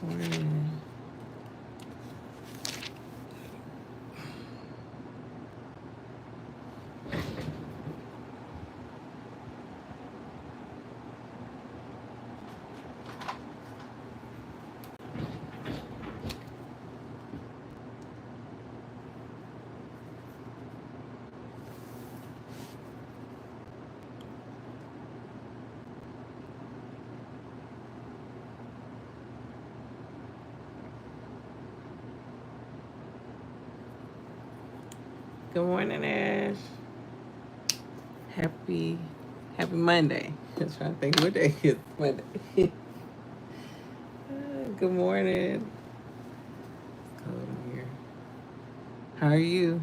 Morning. Good morning, Ash. Happy Monday. I was trying to think what day is Monday. Good morning. It's cold in here. How are you?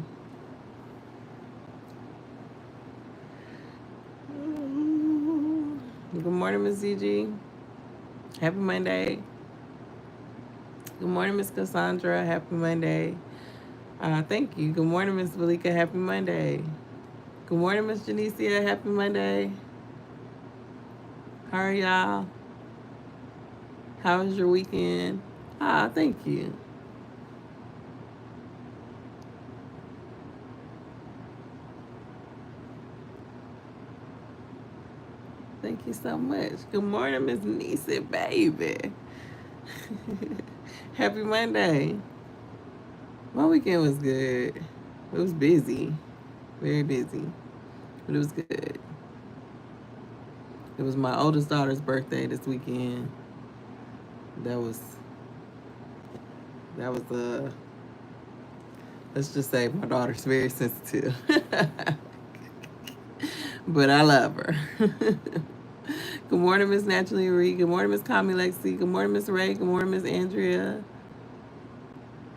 Good morning, Ms. ZG. Happy Monday. Good morning, Ms. Kasandra. Happy Monday. Thank you. Good morning, Ms. Valika. Happy Monday. Good morning, Ms. Janicia. Happy Monday. How are y'all? How was your weekend? Thank you. Thank you so much. Good morning, Miss Nisa, baby. Happy Monday. My weekend was good. It was busy, very busy, but it was good. It was my oldest daughter's birthday this weekend. That was let's just say my daughter's very sensitive. But I love her. Good morning, Miss Naturally Reed. Good morning, Miss Kami Lexi. Good morning, Miss Ray. Good morning, Miss Andrea.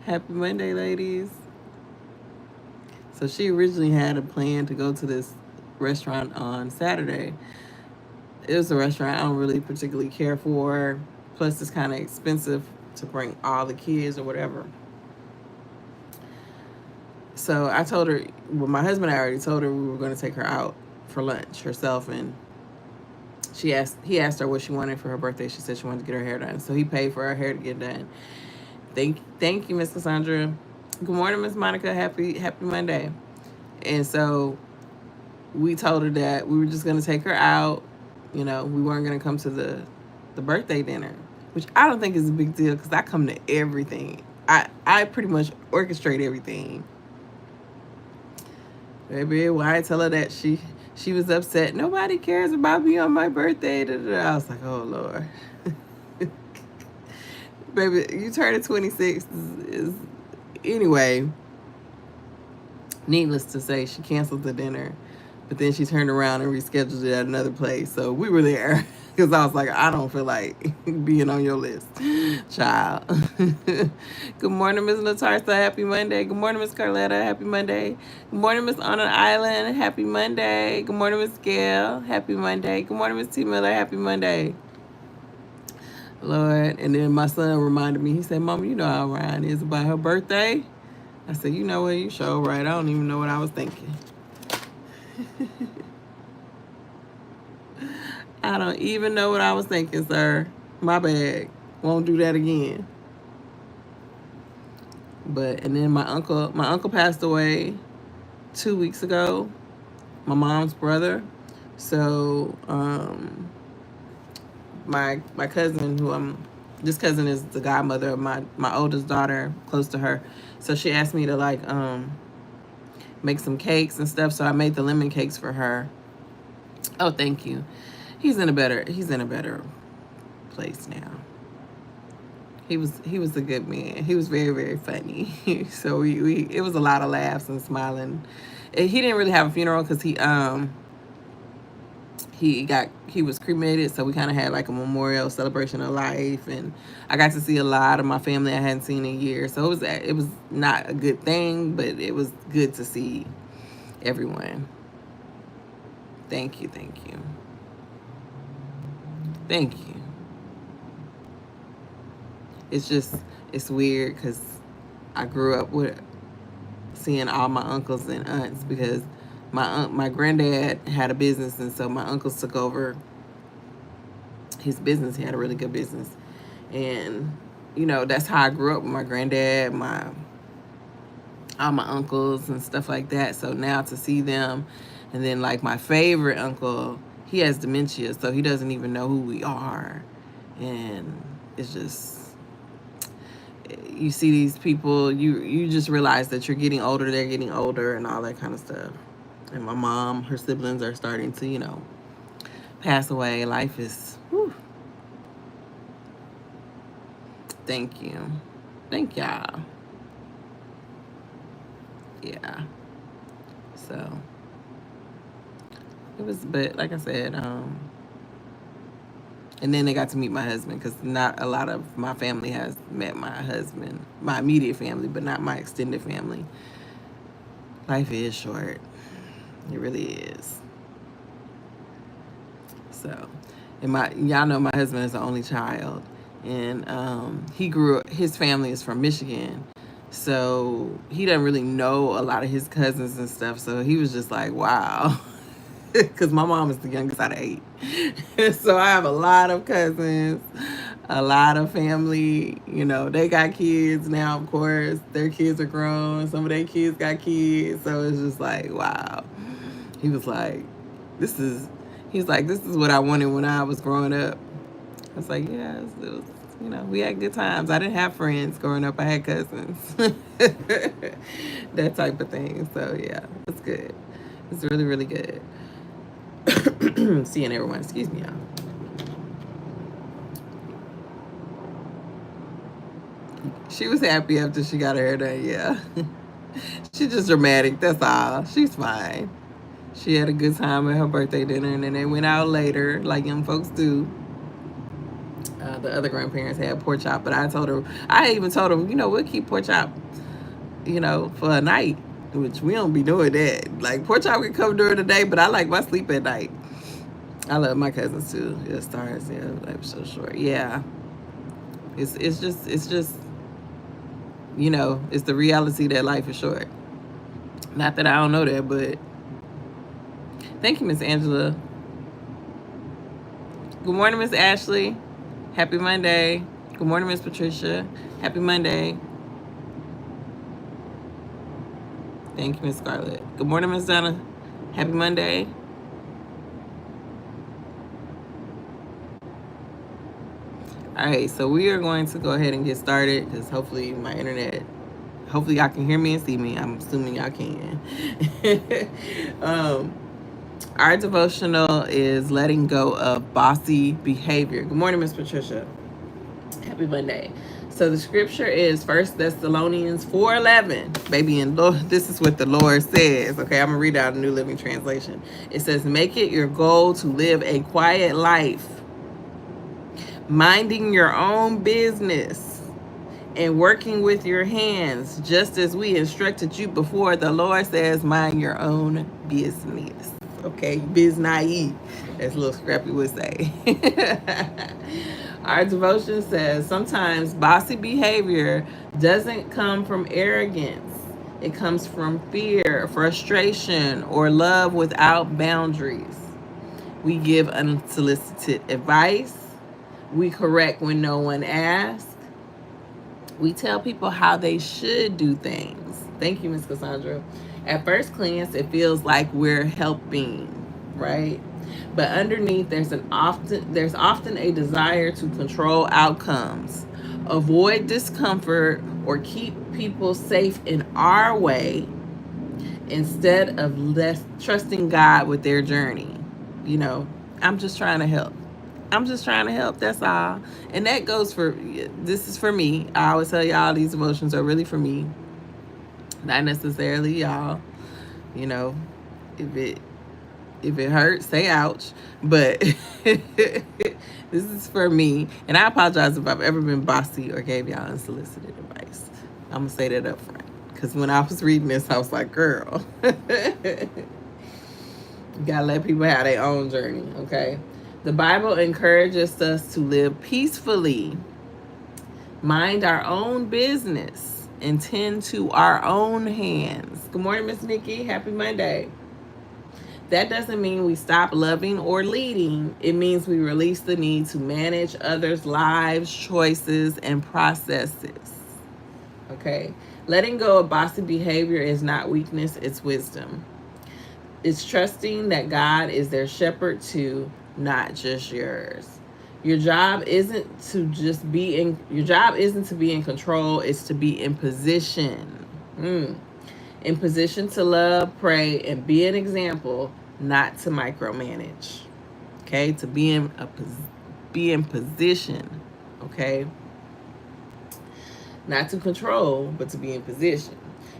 Happy Monday, ladies. So she originally had a plan to go to this restaurant on Saturday. It was a restaurant I don't really particularly care for. Plus, it's kind of expensive to bring all the kids or whatever. So I told her, well, my husband, I already told her we were going to take her out for lunch herself, and he asked her what she wanted for her birthday. She said she wanted to get her hair done, so he paid for her hair to get done. Thank you, Ms. Kasandra. Good morning, Miss Monica. Happy Monday. And so we told her that we were just going to take her out. You know, we weren't going to come to the birthday dinner, which I don't think is a big deal because I come to everything. I pretty much orchestrate everything. Baby, why I tell her that she was upset. Nobody cares about me on my birthday. I was like, oh Lord. Baby, you turning 26 is anyway. Needless to say, she canceled the dinner, but then she turned around and rescheduled it at another place. So we were there because I was like, I don't feel like being on your list, child. Good morning, Miss Latarsa. Happy Monday. Good morning, Miss Carletta. Happy Monday. Good morning, Miss On an Island. Happy Monday. Good morning, Miss Gail. Happy Monday. Good morning, Miss T Miller. Happy Monday. Lord. And then my son reminded me, he said, Mama, you know how Ryan is about her birthday. I said, you know what, you sure right. I don't even know what I was thinking. I don't even know what I was thinking, sir. My bad. Won't do that again. But and then my uncle passed away 2 weeks ago. My mom's brother. So my cousin, this cousin is the godmother of my oldest daughter, close to her. So she asked me to like make some cakes and stuff. So I made the lemon cakes for her. Oh, thank you. He's in a better place now. He was a good man. He was very, very funny. So we it was a lot of laughs and smiling. And he didn't really have a funeral because he was cremated, so we kind of had like a memorial celebration of life, and I got to see a lot of my family I hadn't seen in years. So it was not a good thing, but it was good to see everyone. Thank you, thank you, thank you. It's weird because I grew up with seeing all my uncles and aunts because my granddad had a business, and so my uncles took over his business. He had a really good business, and you know, that's how I grew up with my granddad, all my uncles and stuff like that. So now to see them, and then like my favorite uncle, he has dementia, so he doesn't even know who we are. And it's just, you see these people, you just realize that you're getting older, they're getting older, and all that kind of stuff. And my mom, her siblings are starting to, you know, pass away. Life is, whew. Thank you. Thank y'all. Yeah. So it was, but like I said, and then they got to meet my husband, because not a lot of my family has met my husband, my immediate family, but not my extended family. Life is short. It really is. So, and y'all know my husband is the only child, and he grew up, his family is from Michigan, so he doesn't really know a lot of his cousins and stuff. So he was just like, wow, because my mom is the youngest out of 8, so I have a lot of cousins, a lot of family. You know, they got kids now. Of course, their kids are grown. Some of their kids got kids, so it's just like, wow. He was like, this is. He's like, this is what I wanted when I was growing up. I was like, yeah, it was, you know, we had good times. I didn't have friends growing up. I had cousins. That type of thing. So, yeah, it's good. It's really, really good. Seeing everyone. Excuse me, y'all. She was happy after she got her hair done, yeah. She's just dramatic. That's all. She's fine. She had a good time at her birthday dinner, and then they went out later, like young folks do. The other grandparents had pork chop, but I even told her, you know, we'll keep pork chop, you know, for a night, which we don't be doing that. Like, pork chop can come during the day, but I like my sleep at night. I love my cousins too. Yeah, stars, yeah, life is so short. Yeah, it's just, you know, it's the reality that life is short. Not that I don't know that, but thank you, Miss Angela. Good morning, Miss Ashley. Happy Monday. Good morning, Miss Patricia. Happy Monday. Thank you, Miss Scarlett. Good morning, Miss Donna. Happy Monday. All right, so we are going to go ahead and get started, because hopefully my internet, hopefully y'all can hear me and see me. I'm assuming y'all can. Our devotional is letting go of bossy behavior. Good morning, Miss Patricia. Happy Monday. So the scripture is 1 Thessalonians 4:11. Baby, and Lord, this is what the Lord says. Okay, I'm going to read out a New Living Translation. It says, make it your goal to live a quiet life, minding your own business and working with your hands, just as we instructed you before. The Lord says, mind your own business. Okay, business, as little Scrappy would say. Our devotion says, sometimes bossy behavior doesn't come from arrogance. It comes from fear, frustration, or love without boundaries. We give unsolicited advice. We correct when no one asks. We tell people how they should do things. Thank you, Ms. Kasandra. At first glance, it feels like we're helping, right? But underneath, there's often a desire to control outcomes, avoid discomfort, or keep people safe in our way instead of less trusting God with their journey. You know, I'm just trying to help. I'm just trying to help. That's all. And that goes for, this is for me. I always tell y'all these emotions are really for me, not necessarily y'all. You know, if it hurts, say ouch. But this is for me. And I apologize if I've ever been bossy or gave y'all unsolicited advice. I'm going to say that up front. Because when I was reading this, I was like, girl. You got to let people have their own journey, okay? The Bible encourages us to live peacefully, mind our own business, and tend to our own hands. Good morning, Miss Nikki. Happy Monday. That doesn't mean we stop loving or leading. It means we release the need to manage others' lives, choices, and processes. Okay? Letting go of bossy behavior is not weakness, it's wisdom. It's trusting that God is their shepherd too, not just yours. Your job isn't to be in control, it's to be in position. In position to love, pray, and be an example, not to micromanage. Okay? To be in position. Okay? Not to control, but to be in position.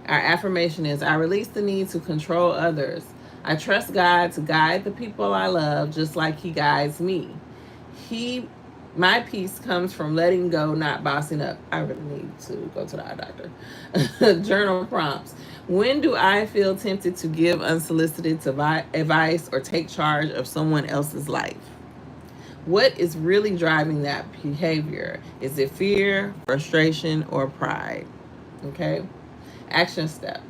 Our affirmation is, I release the need to control others. I trust God to guide the people I love just like He guides me. My peace comes from letting go, not bossing up. I really need to go to the eye doctor. Journal prompts. When do I feel tempted to give unsolicited advice or take charge of someone else's life? What is really driving that behavior? Is it fear, frustration, or pride? Okay. Action step.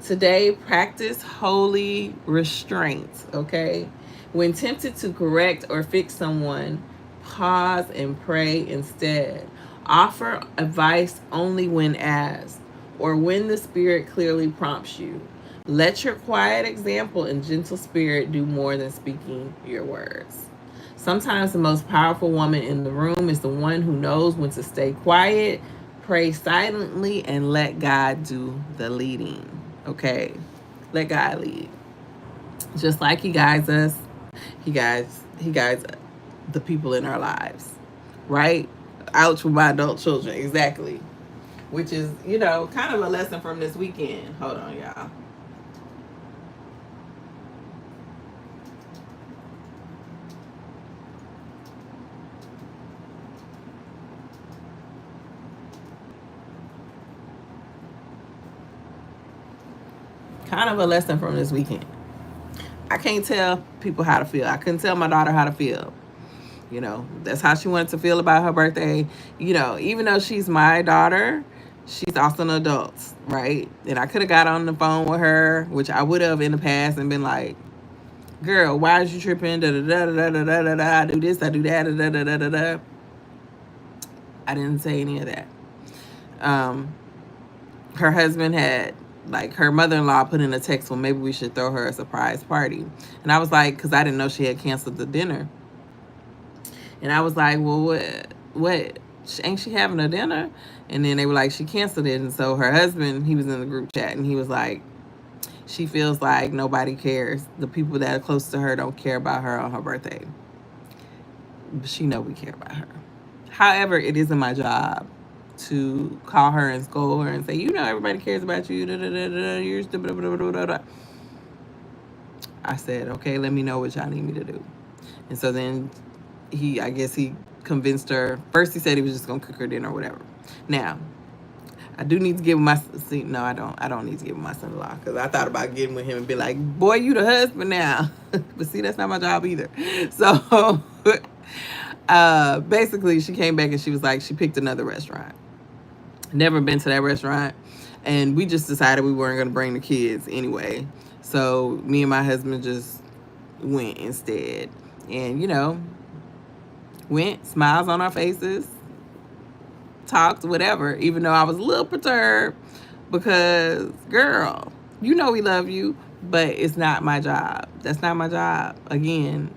Today, practice holy restraint. Okay. When tempted to correct or fix someone, pause and pray instead. Offer advice only when asked or when the Spirit clearly prompts you. Let your quiet example and gentle spirit do more than speaking your words. Sometimes the most powerful woman in the room is the one who knows when to stay quiet, pray silently, and let God do the leading. Okay? Let God lead. Just like He guides us, He guides the people in our lives. Right? Ouch with my adult children. Exactly. Which is, kind of a lesson from this weekend. Hold on, y'all. Kind of a lesson from this weekend. I can't tell people how to feel. I couldn't tell my daughter how to feel. That's how she wanted to feel about her birthday. Even though she's my daughter, she's also an adult, right? And I could have got on the phone with her, which I would have in the past, and been like, girl, why is you tripping? Da da da da da da da da. I do this, I do that, da da da da da. I didn't say any of that. Her husband had, her mother-in-law put in a text, well, maybe we should throw her a surprise party. And I was like, because I didn't know she had canceled the dinner. And I was like, well, what? Ain't she having a dinner? And then they were like, she canceled it. And so her husband, he was in the group chat, and he was like, she feels like nobody cares. The people that are close to her don't care about her on her birthday. But she know we care about her. However, it isn't my job to call her and scold her and say, everybody cares about you. You're stupid. I said, okay, let me know what y'all need me to do. And so then I guess he convinced her. First he said he was just going to cook her dinner or whatever. Now, I do need to get with no, I don't need to get with my son-in-law, because I thought about getting with him and be like, boy, you the husband now. But see, that's not my job either. So basically she came back and she was like, she picked another restaurant. Never been to that restaurant. And we just decided we weren't going to bring the kids anyway. So me and my husband just went instead. And, went, smiles on our faces, talked, whatever, even though I was a little perturbed because, girl, we love you, but it's not my job. That's not my job. Again,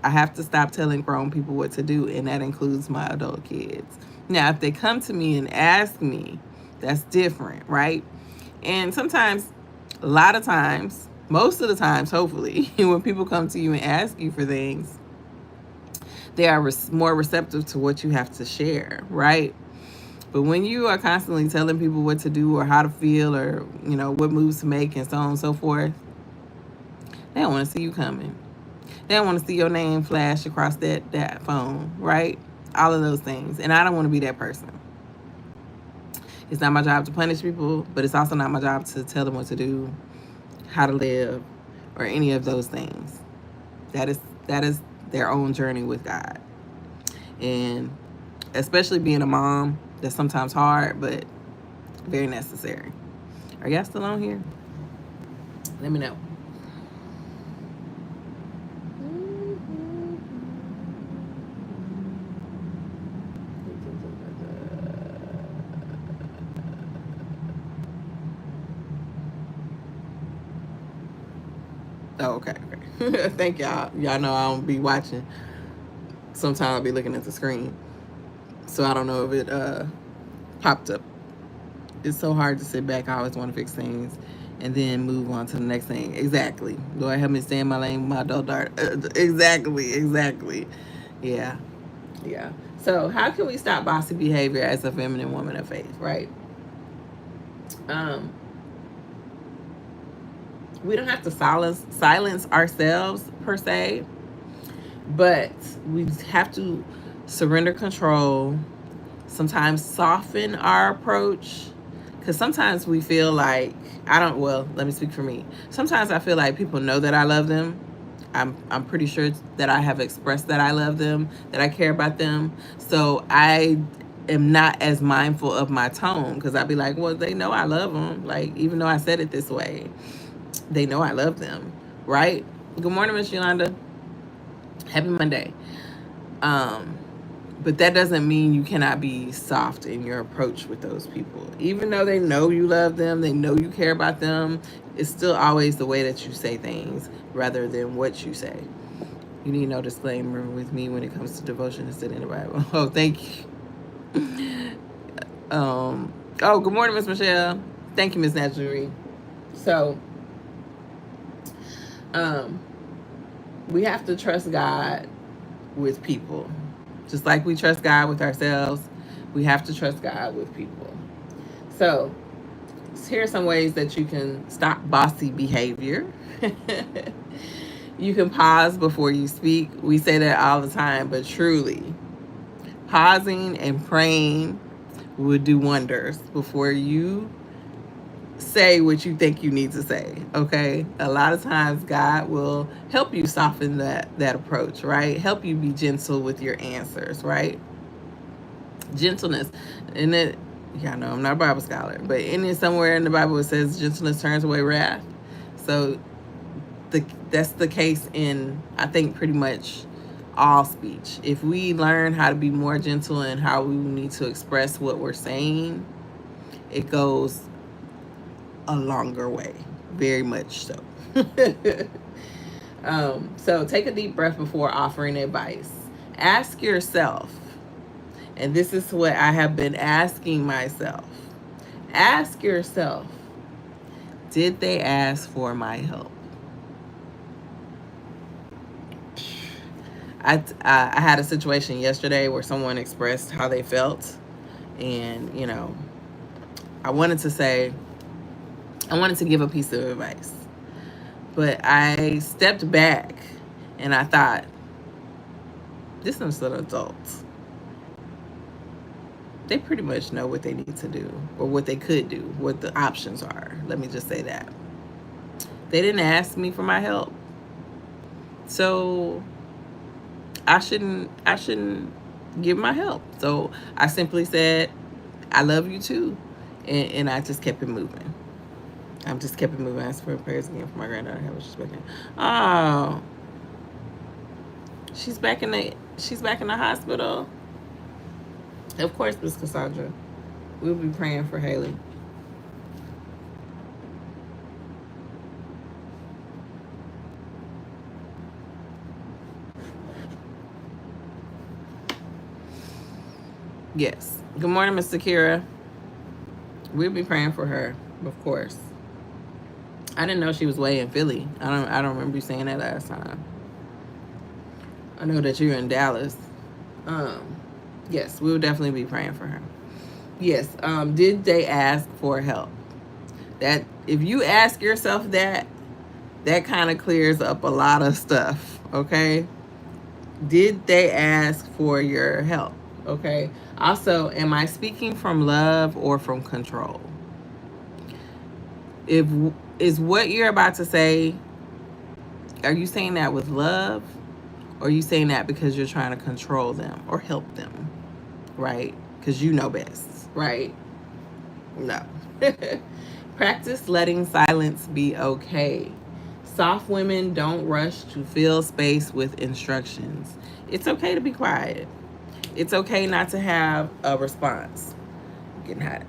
I have to stop telling grown people what to do, and that includes my adult kids. Now, if they come to me and ask me, that's different, right? And sometimes, a lot of times, most of the times, hopefully, when people come to you and ask you for things, they are more receptive to what you have to share, right? But when you are constantly telling people what to do or how to feel or, what moves to make and so on and so forth, they don't want to see you coming. They don't want to see your name flash across that phone, right? All of those things. And I don't want to be that person. It's not my job to punish people, but it's also not my job to tell them what to do, how to live, or any of those things. That is their own journey with God. And especially being a mom, that's sometimes hard, but very necessary. Are y'all still on here? Let me know. Oh, okay. Thank y'all. Y'all know I don't be watching. Sometimes I'll be looking at the screen. So I don't know if it popped up. It's so hard to sit back. I always want to fix things and then move on to the next thing. Exactly. Lord, help me stay in my lane with my adult daughter. Exactly. Yeah. So how can we stop bossy behavior as a feminine woman of faith, right? We don't have to silence ourselves per se, but we have to surrender control, sometimes soften our approach, because sometimes we feel like, let me speak for me. Sometimes I feel like people know that I love them. I'm pretty sure that I have expressed that I love them, that I care about them. So I am not as mindful of my tone, because I'd be like, well, they know I love them. Like, even though I said it this way, they know I love them, right? Good morning, Miss Yolanda. Happy Monday. But that doesn't mean you cannot be soft in your approach with those people. Even though they know you love them, they know you care about them, it's still always the way that you say things rather than what you say. You need no disclaimer with me when it comes to devotion and studying the Bible. Oh, thank you. Good morning, Miss Michelle. Thank you, Miss Naturally. So, we have to trust God with people. Just like we trust God with ourselves, we have to trust God with people. So, here are some ways that you can stop bossy behavior. You can pause before you speak. We say that all the time, but truly, pausing and praying will do wonders before you say what you think you need to say, okay? A lot of times God will help you soften that approach, right? Help you be gentle with your answers, right? Gentleness. And it, yeah, I know I'm not a Bible scholar, but somewhere in the Bible it says gentleness turns away wrath. So that's the case in, I think, pretty much all speech. If we learn how to be more gentle and how we need to express what we're saying, it goes a longer way, very much so. So take a deep breath before offering advice. Ask yourself, and this is what I have been asking myself. Ask yourself, did they ask for my help? I had a situation yesterday where someone expressed how they felt, and I wanted to give a piece of advice, but I stepped back and I thought, this is an adult. They pretty much know what they need to do, or what they could do, what the options are. Let me just say that. They didn't ask me for my help, so I shouldn't give my help. So I simply said, I love you too, and I just kept it moving. I just kept it moving. I asked for prayers again for my granddaughter. How was she speaking? Oh, she's back in the hospital. Of course, Ms Kasandra. We'll be praying for Hale. Yes. Good morning, Miss Kira. We'll be praying for her, of course. I didn't know she was way in Philly. I don't remember you saying that last time. I know that you're in Dallas. Yes, we will definitely be praying for her. Yes. Did they ask for help? That if you ask yourself that kind of clears up a lot of stuff. Okay. Did they ask for your help? Okay. Also, am I speaking from love or from control? Is what you're about to say, are you saying that with love, or are you saying that because you're trying to control them or help them, right? Because you know best, right? No. Practice letting silence be okay. Soft women don't rush to fill space with instructions. It's okay to be quiet. It's okay not to have a response. Getting hot.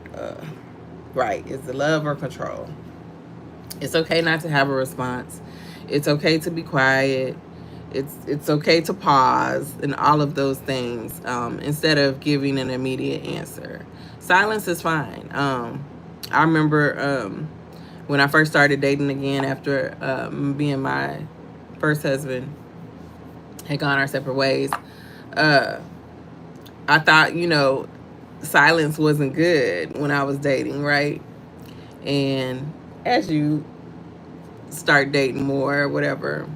Right. Is it love or control? It's okay not to have a response. It's okay to be quiet. It's okay to pause and all of those things, instead of giving an immediate answer. Silence is fine. I remember when I first started dating again after me and my first husband had gone our separate ways. Uh, I thought, silence wasn't good when I was dating, right? And as you start dating more, whatever,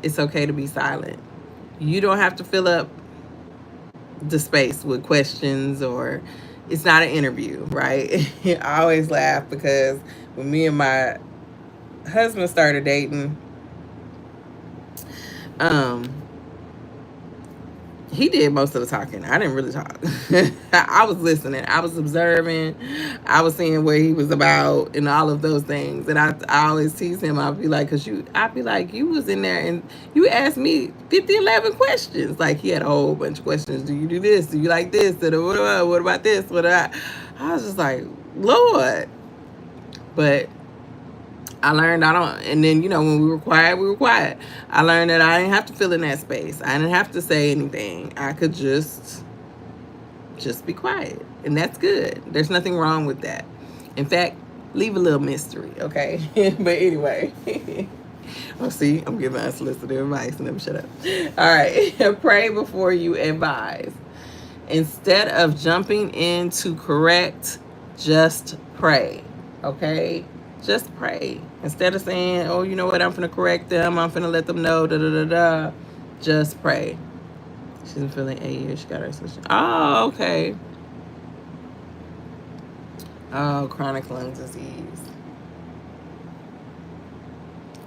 it's okay to be silent. You don't have to fill up the space with questions, or it's not an interview, right? I always laugh because when me and my husband started dating, um, he did most of the talking. I didn't really talk. I was listening. I was observing. I was seeing what he was about and all of those things. And I always tease him. I'd be like, I'd be like, you was in there and you asked me 50, 11 questions. Like, he had a whole bunch of questions. Do you do this? Do you like this? What about this? I was just like, Lord. But I learned I don't, and then, when we were quiet, we were quiet. I learned that I didn't have to fill in that space. I didn't have to say anything. I could just be quiet. And that's good. There's nothing wrong with that. In fact, leave a little mystery, okay? But anyway, see, I'm giving unsolicited advice. Never shut up. All right. Pray before you advise. Instead of jumping in to correct, just pray, okay? Just pray. Instead of saying, oh, you know what, I'm finna correct them, I'm finna let them know, da-da-da-da. Just pray. She's been feeling 8 years. She got her solution. Oh, okay. Oh, chronic lung disease.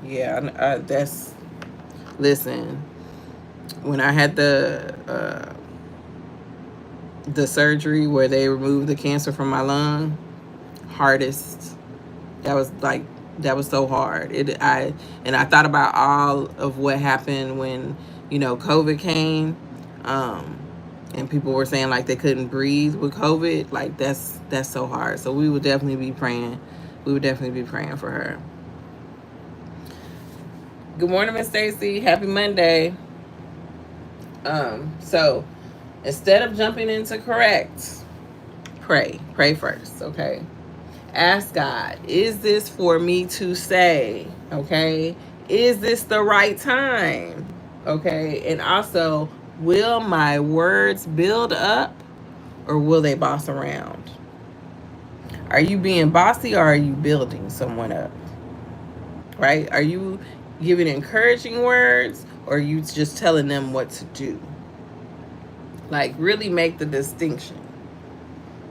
Yeah, that's... Listen, when I had the surgery where they removed the cancer from my lung, hardest... That was so hard. I thought about all of what happened when, COVID came, and people were saying like they couldn't breathe with COVID. Like that's so hard. So we would definitely be praying. We would definitely be praying for her. Good morning, Miss Stacy. Happy Monday. So instead of jumping into correct, pray first, okay? Ask God, is this for me to say? Okay. Is this the right time? Okay. And also, will my words build up or will they boss around? Are you being bossy or are you building someone up? Right? Are you giving encouraging words or are you just telling them what to do? Like, really make the distinction,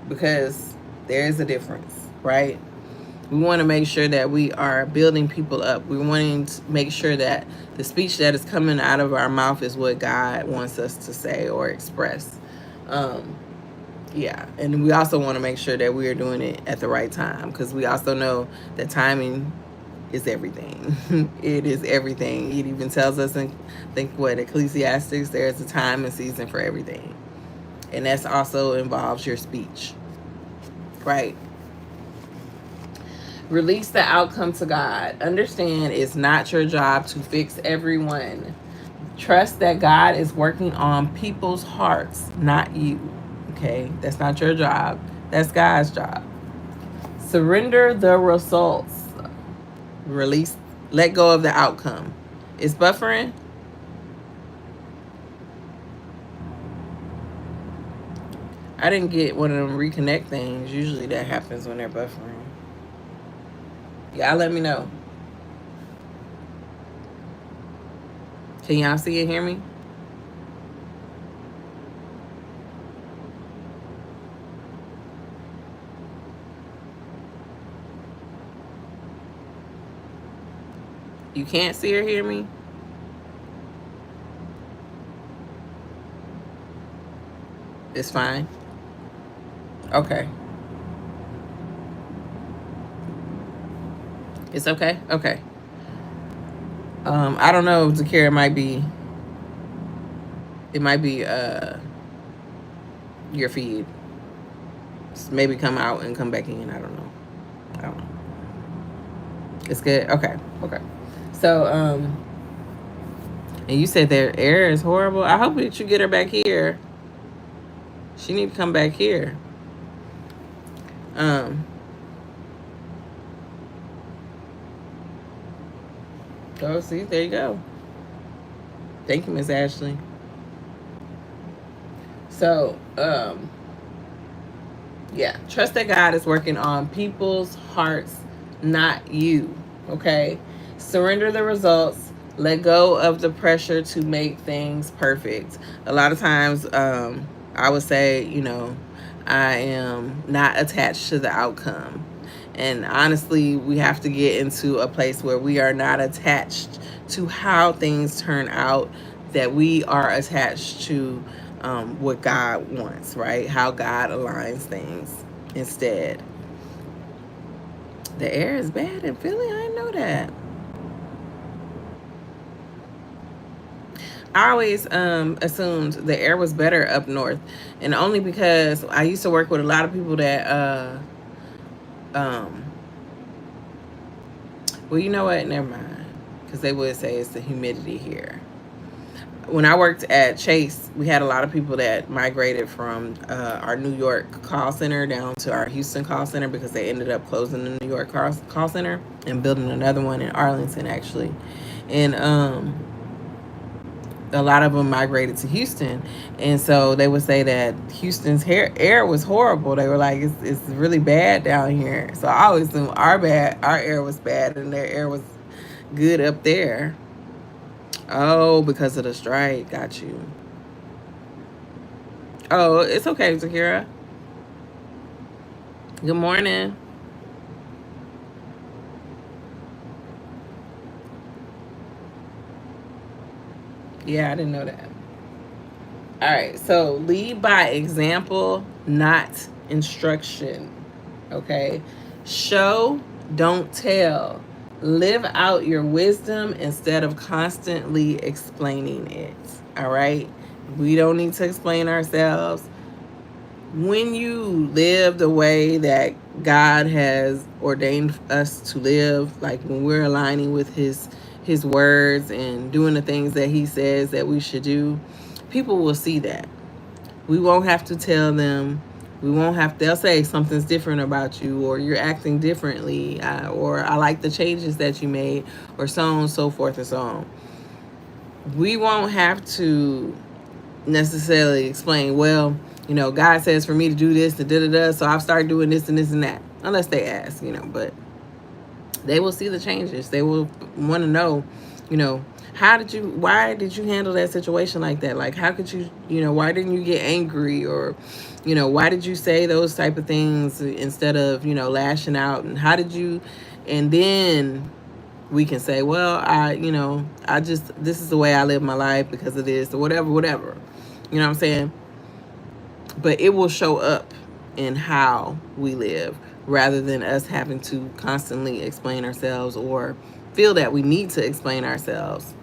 because there is a difference, right? We want to make sure that we are building people up. We want to make sure that the speech that is coming out of our mouth is what God wants us to say or express. Yeah, and we also want to make sure that we are doing it at the right time, because we also know that timing is everything. It is everything. It even tells us in, I think, what, Ecclesiastes, there's a time and season for everything. And that's also involves your speech, right? Release the outcome to God. Understand it's not your job to fix everyone. Trust that God is working on people's hearts, not you. Okay? That's not your job. That's God's job. Surrender the results. Release, let go of the outcome. It's buffering. I didn't get one of them reconnect things. Usually that happens when they're buffering. Y'all let me know. Can y'all see and hear me? You can't see or hear me? It's fine. Okay. It's okay? Okay. I don't know, Zakira, it might be your feed. Maybe come out and come back in. I don't know. It's good? Okay. So, and you said their air is horrible. I hope that you get her back here. She need to come back here. Um, go see. There you go. Thank you, Miss Ashley. So, yeah, trust that God is working on people's hearts, not you. Okay, surrender the results. Let go of the pressure to make things perfect. A lot of times, I would say, I am not attached to the outcome. And honestly, we have to get into a place where we are not attached to how things turn out, that we are attached to what God wants, right? How God aligns things instead. The air is bad in Philly. I didn't know that. I always assumed the air was better up north, and only because I used to work with a lot of people that um, well, you know what? Never mind, because they would say it's the humidity here. When I worked at Chase, we had a lot of people that migrated from our New York call center down to our Houston call center because they ended up closing the New York call center and building another one in Arlington, actually. And a lot of them migrated to Houston, and so they would say that Houston's air was horrible. They were like, it's really bad down here. So I always assumed our air was bad, and their air was good up there. Oh, because of the strike. Got you. Oh, it's okay, Zakira. Good morning. Yeah, I didn't know that. All right, so lead by example, not instruction. Okay, show, don't tell. Live out your wisdom instead of constantly explaining it. All right, we don't need to explain ourselves. When you live the way that God has ordained us to live, like when we're aligning with his words and doing the things that he says that we should do, people will see that. We won't have to tell them. They'll say something's different about you, or you're acting differently, or I like the changes that you made, or so on and so forth and so on. We won't have to necessarily explain, well, God says for me to do this, so I've started doing this and this and that. Unless they ask, but they will see the changes. They will want to know, why did you handle that situation like that? Like, how could you, why didn't you get angry? Or, why did you say those type of things instead of, lashing out? And how did you, and then we can say, well, this is the way I live my life because of this, or whatever. You know what I'm saying? But it will show up in how we live rather than us having to constantly explain ourselves or feel that we need to explain ourselves.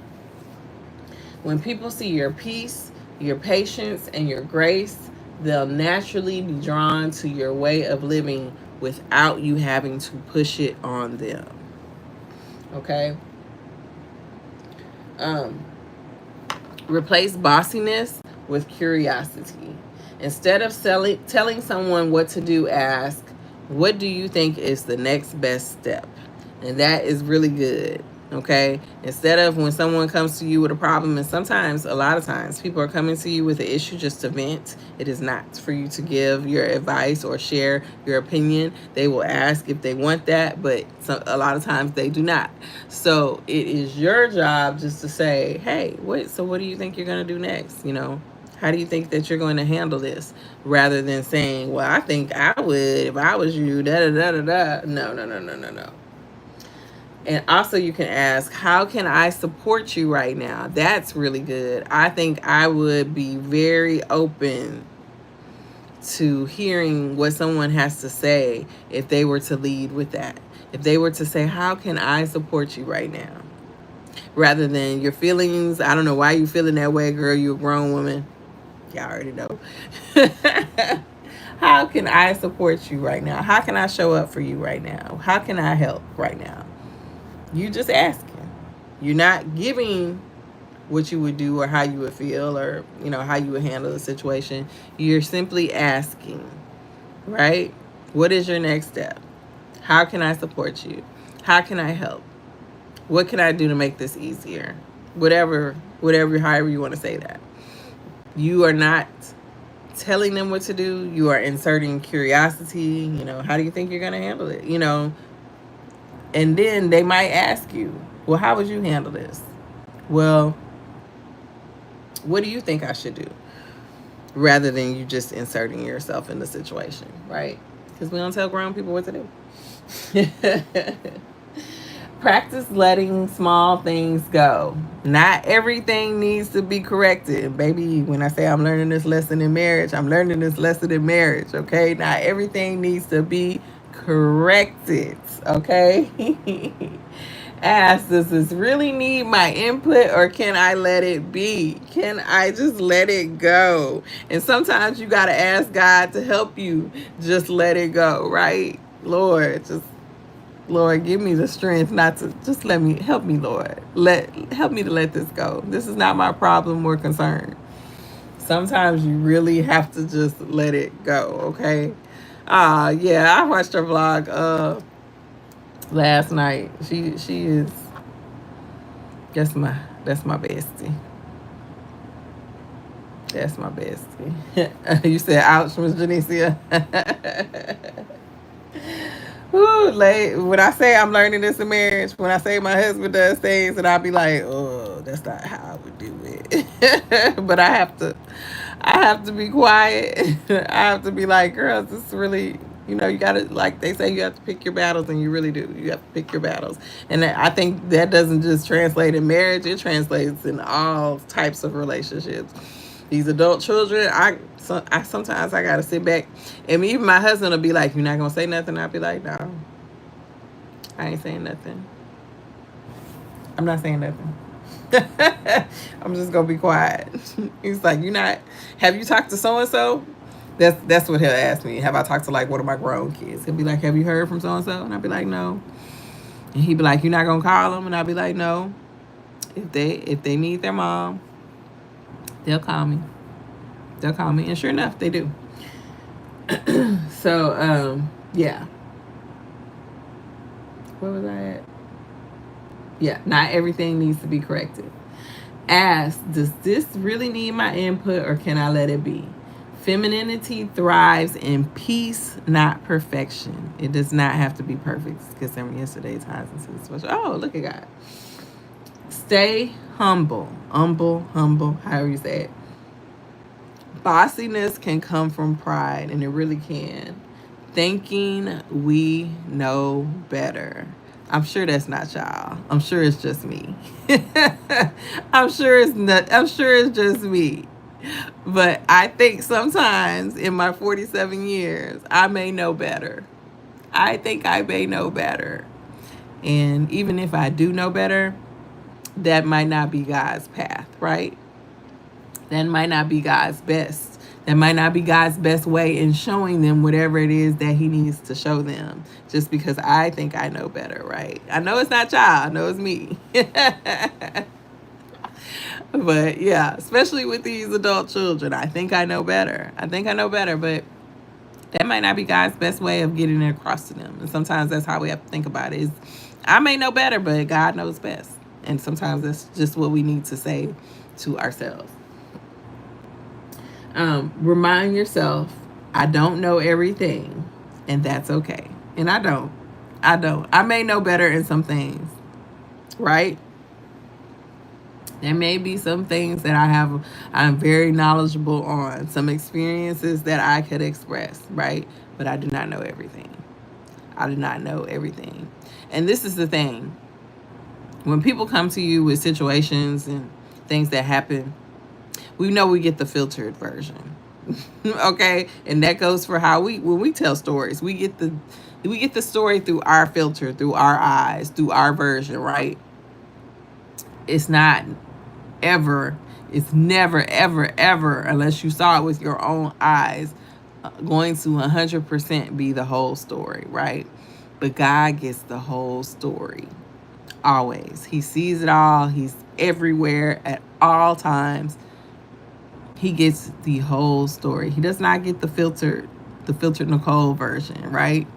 When people see your peace, your patience, and your grace, they'll naturally be drawn to your way of living without you having to push it on them. Okay? Replace bossiness with curiosity. Instead of telling someone what to do, ask, what do you think is the next best step? And that is really good. Okay? Instead of when someone comes to you with a problem, and sometimes, a lot of times, people are coming to you with an issue just to vent. It is not for you to give your advice or share your opinion. They will ask if they want that, but a lot of times they do not. So it is your job just to say, hey, what do you think you're going to do next? How do you think that you're going to handle this? Rather than saying, well, I think I would if I was you, da-da-da-da-da. No. And also you can ask, how can I support you right now? That's really good. I think I would be very open to hearing what someone has to say if they were to lead with that. If they were to say, how can I support you right now? Rather than your feelings. I don't know why you feeling that way, girl. You're a grown woman. Y'all already know. How can I support you right now? How can I show up for you right now? How can I help right now? You just asking. You're not giving what you would do or how you would feel or, how you would handle the situation. You're simply asking, right? What is your next step? How can I support you? How can I help? What can I do to make this easier? Whatever, however you want to say that. You are not telling them what to do. You are inserting curiosity. How do you think you're going to handle it? And then they might ask you, well, how would you handle this? Well, what do you think I should do? Rather than you just inserting yourself in the situation, right? Because we don't tell grown people what to do. Practice letting small things go. Not everything needs to be corrected. Baby, when I say I'm learning this lesson in marriage, I'm learning this lesson in marriage, okay? Not everything needs to be corrected, okay? Ask, does this really need my input or can I let it be? Can I just let it go? And sometimes you got to ask God to help you just let it go, right? Lord, give me the strength not to, just help me, Lord. Help me to let this go. This is not my problem or concern. Sometimes you really have to just let it go, okay? Yeah, I watched her vlog last night. She is that's my bestie. That's my bestie. You said ouch, Miss Janicia. Ooh, when I say I'm learning this in marriage, when I say my husband does things and I'll be like, oh, that's not how I would do it. But I have to be quiet. I have to be like, girls, this is really, you gotta, like they say, you have to pick your battles, and you really do. You have to pick your battles. And I think that doesn't just translate in marriage, it translates in all types of relationships. These adult children, I sometimes I gotta sit back, and even my husband will be like, "You're not gonna say nothing." I'll be like, "No, I ain't saying nothing. I'm not saying nothing. I'm just gonna be quiet." He's like, "You not? Have you talked to so and so?" That's what he'll ask me. Have I talked to like one of my grown kids? He'll be like, "Have you heard from so and so?" And I'll be like, "No." And he'd be like, "You're not gonna call them?" And I'll be like, "No. If they need their mom, they'll call me. They'll call me." And sure enough, they do. So, yeah. Where was I at? Yeah, not everything needs to be corrected. Ask, does this really need my input or can I let it be? Femininity thrives in peace, not perfection. It does not have to be perfect. Because yesterday's times and special. Oh, look at God. Stay humble, however you say it. Bossiness can come from pride, and it really can. Thinking we know better. I'm sure that's not y'all. I'm sure it's just me. I'm sure it's just me. But I think sometimes in my 47 years, I may know better. I think I may know better. And even if I do know better, that might not be God's path, right? That might not be God's best. That might not be God's best way in showing them whatever it is that he needs to show them. Just because I think I know better, right? I know it's not y'all. I know it's me. But yeah, especially with these adult children, I think I know better. But that might not be God's best way of getting it across to them. And sometimes that's how we have to think about it. Is I may know better, but God knows best. And sometimes that's just what we need to say to ourselves. Remind yourself, I don't know everything, and that's okay. And I don't. I may know better in some things, right? There may be some things that I'm very knowledgeable on, some experiences that I could express, right? But I do not know everything. I do not know everything. And this is the thing. When people come to you with situations and things that happen, we know we get the filtered version. Okay? And that goes for when we tell stories, we get the story through our filter, through our eyes, through our version, right? It's never, ever, unless you saw it with your own eyes, going to 100% be the whole story, right? But God gets the whole story. always. He sees it all. He's everywhere at all times. He gets the whole story. He does not get the filtered Nicole version, right?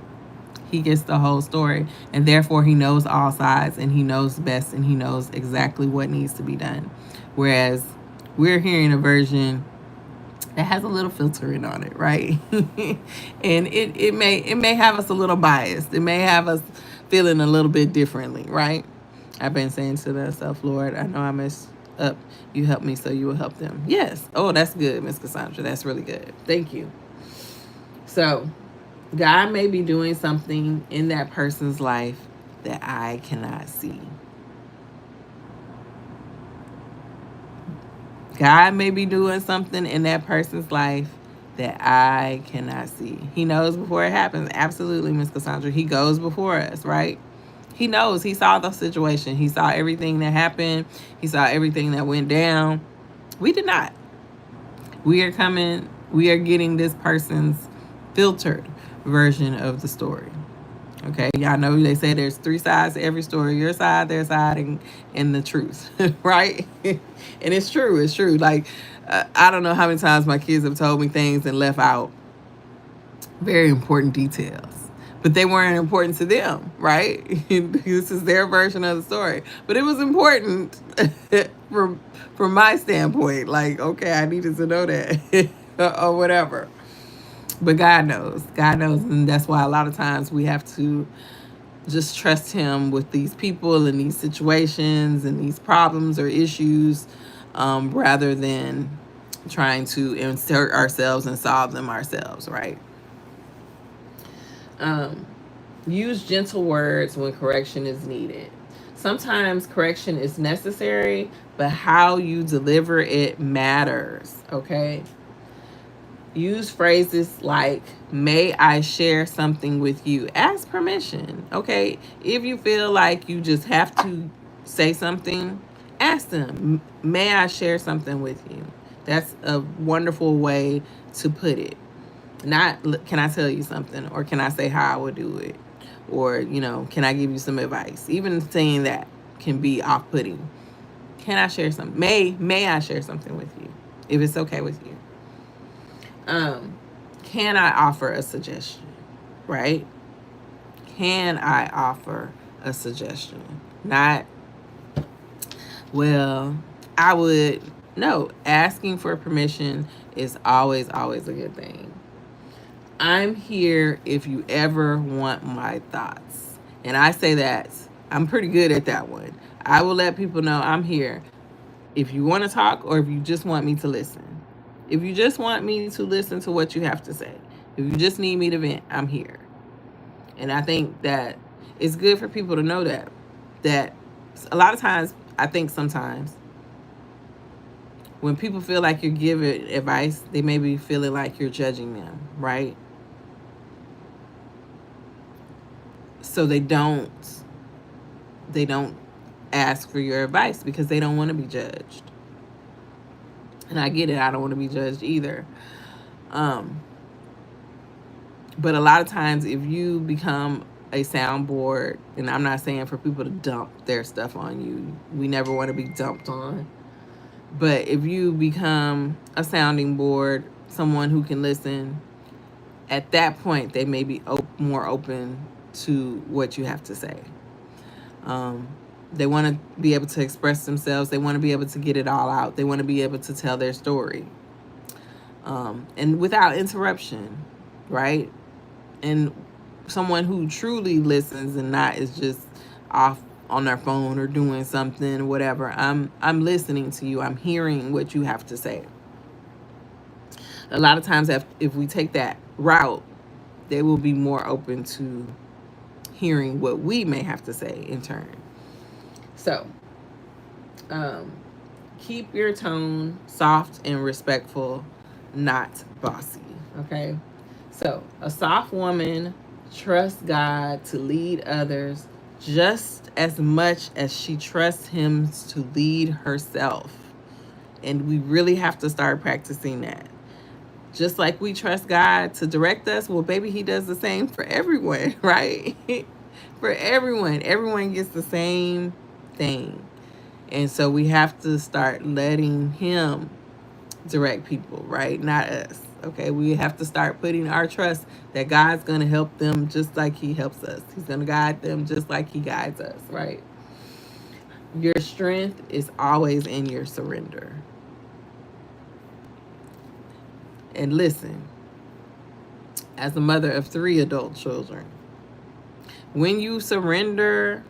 He gets the whole story, and therefore he knows all sides, and he knows best, and he knows exactly what needs to be done. Whereas we're hearing a version that has a little filtering on it, right? And it may have us a little biased. It may have us feeling a little bit differently, right? I've been saying to myself, Lord, I know I messed up. You help me so you will help them. Yes. Oh, that's good, Ms Kasandra. That's really good. Thank you. So God may be doing something in that person's life that I cannot see. God may be doing something in that person's life that I cannot see. He knows before it happens. Absolutely, Ms. Cassandra. He goes before us, right? He knows. He saw the situation. He saw everything that happened. He saw everything that went down. We did not. We are getting this person's filtered version of the story. Okay, y'all know they say there's three sides to every story: your side, their side, and the truth, right? And it's true. It's true. Like, I don't know how many times my kids have told me things and left out very important details, but they weren't important to them, right? This is their version of the story, but it was important from my standpoint. Like, okay, I needed to know that, or whatever. But God knows. God knows. And that's why a lot of times we have to just trust Him with these people and these situations and these problems or issues, rather than trying to insert ourselves and solve them ourselves, right? Use gentle words when correction is needed. Sometimes correction is necessary, but how you deliver it matters, okay? Use phrases like, may I share something with you? Ask permission, okay? If you feel like you just have to say something, ask them, may I share something with you? That's a wonderful way to put it. Not, can I tell you something? Or can I say how I would do it? Or, can I give you some advice? Even saying that can be off-putting. Can I share something? May I share something with you? If it's okay with you. Can I offer a suggestion, right? Can I offer a suggestion? Not, well, I would. No, asking for permission is always, always a good thing. I'm here if you ever want my thoughts. And I say that, I'm pretty good at that one. I will let people know I'm here if you want to talk or if you just want me to listen. If you just want me to listen to what you have to say, if you just need me to vent, I'm here. And I think that it's good for people to know that a lot of times, I think sometimes, when people feel like you're giving advice, they may be feeling like you're judging them, right? So they don't ask for your advice because they don't want to be judged. And I get it. I don't want to be judged either. But a lot of times, if you become a soundboard, and I'm not saying for people to dump their stuff on you, we never want to be dumped on. But if you become a sounding board, someone who can listen, at that point, they may be more open to what you have to say. They want to be able to express themselves. They want to be able to get it all out. They want to be able to tell their story. And without interruption, right? And someone who truly listens and not is just off on their phone or doing something, whatever. I'm listening to you. I'm hearing what you have to say. A lot of times, if we take that route, they will be more open to hearing what we may have to say in turn. So, keep your tone soft and respectful, not bossy, okay? So, a soft woman trusts God to lead others just as much as she trusts Him to lead herself. And we really have to start practicing that. Just like we trust God to direct us, well, baby, He does the same for everyone, right? For everyone. Everyone gets the same thing. And so we have to start letting him direct people, right? Not us. Okay, we have to start putting our trust that God's going to help them just like he helps us. He's going to guide them just like he guides us, right? Your strength is always in your surrender. And listen, as a mother of 3 adult children, when you surrender,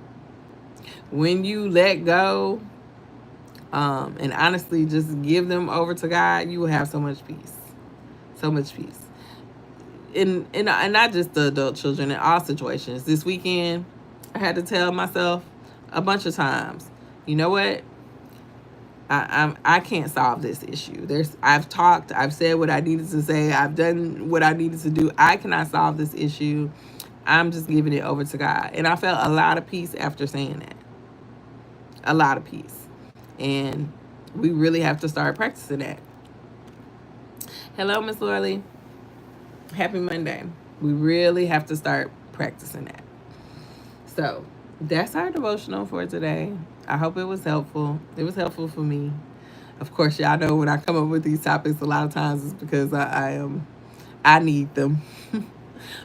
when you let go, and honestly just give them over to God, you will have so much peace. So much peace. And not just the adult children, in all situations. This weekend, I had to tell myself a bunch of times, you know what? I can't solve this issue. I've talked, I've said what I needed to say, I've done what I needed to do. I cannot solve this issue. I'm just giving it over to God. And I felt a lot of peace after saying that. A lot of peace. And we really have to start practicing that. Hello, Miss Lorley. Happy Monday. We really have to start practicing that. So that's our devotional for today. I hope it was helpful. It was helpful for me. Of course, y'all know when I come up with these topics, a lot of times it's because I need them.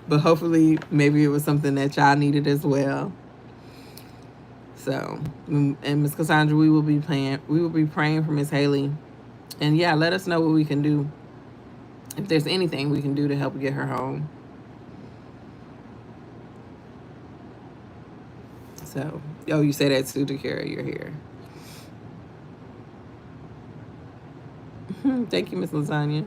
But hopefully, maybe it was something that y'all needed as well. So, and Ms. Kasandra, we will be praying for Ms. Hale. And yeah, let us know what we can do. If there's anything we can do to help get her home. So, you say that too, Dakara, you're here. Thank you, Miss Lasagna.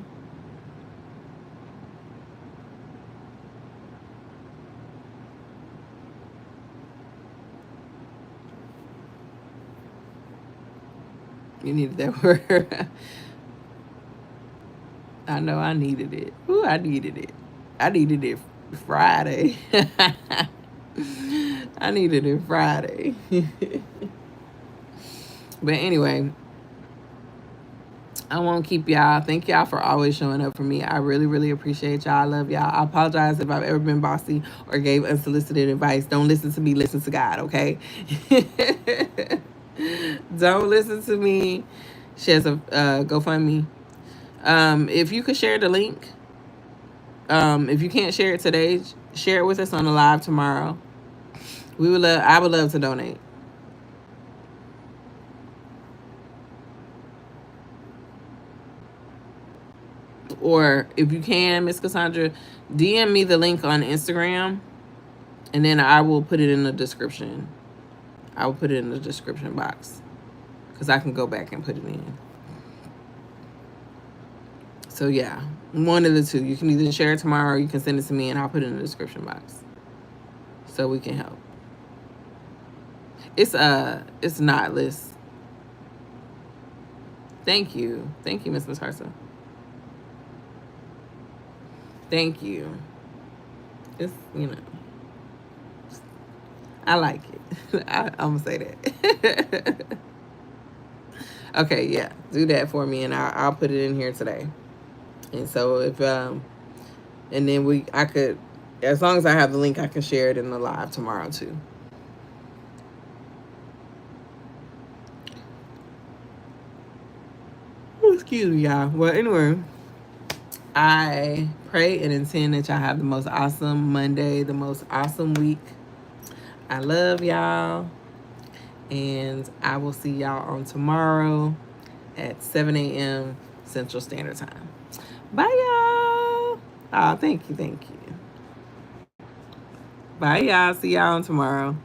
You needed that word. I know I needed it. Ooh, I needed it. I needed it Friday. I needed it Friday. But anyway, I won't keep y'all. Thank y'all for always showing up for me. I really, really appreciate y'all. I love y'all. I apologize if I've ever been bossy or gave unsolicited advice. Don't listen to me. Listen to God, okay? Don't listen to me. She has a GoFundMe. If you could share the link. If you can't share it today, share it with us on the live tomorrow. I would love to donate. Or if you can, Ms. Kasandra, DM me the link on Instagram, and then I will put it in the description. I will put it in the description box because I can go back and put it in. So yeah, one of the two. You can either share it tomorrow or you can send it to me and I'll put it in the description box so we can help. It's not Liz. Thank you, Miss Harsa. Thank you. It's I like it. I'm gonna say that. Okay, yeah, do that for me, and I'll put it in here today. And so if and then I could, as long as I have the link, I can share it in the live tomorrow too. Excuse me, y'all. Well, anyway, I pray and intend that y'all have the most awesome Monday, the most awesome week. I love y'all. And I will see y'all on tomorrow at 7 a.m. Central Standard Time. Bye, y'all. Oh, thank you. Bye, y'all. See y'all on tomorrow.